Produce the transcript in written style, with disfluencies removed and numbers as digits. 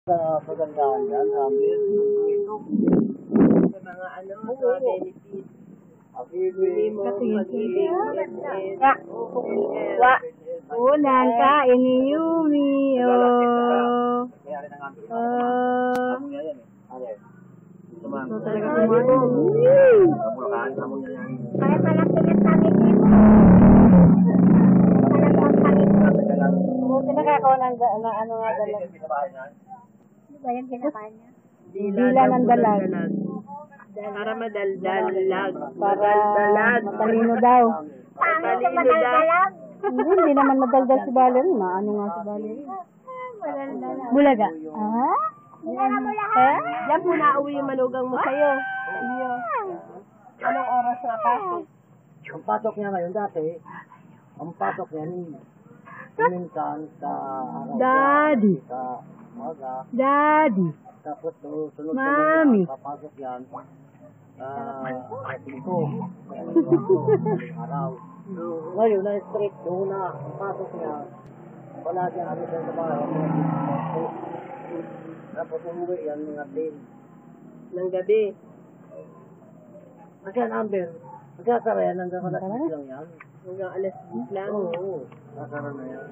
Sa pagandahan yan, Amir. Sa mga ano, sa benefit. Unan ka, iniyumi. Oh. So talaga kumano. Kaya pala pinagsamit nito. Buti nakakawa ng ano nga dalag. Ano ba yung kinakain niya? Dila ng dalag. Para madaldalag. Para matalino daw. Pangit sa madaldalag. Hindi naman madaldal si Valerie. Maano nga si Valerie. Madaldalag. Bulaga. Ah? Diyan po nauwi yung manugang mo sa'yo. Iyo. Anong oras na pasok? Ang patok niya ngayon dati, ang patok niya minsan sa araw. Daddy. Sa umaga. Daddy. Tapos sunod Mami. papasok yan. Ito. Araw. Ngayon, na-strict yung ang pasok niya. Wala siya kami sa trabaho. Tapos umuwi yan mga 10 Ng gabi. Kasi ang Amber, magkakara yan hanggang alas 10 lang yan. Hanggang alas 10 lang. Oo, kakara na yan.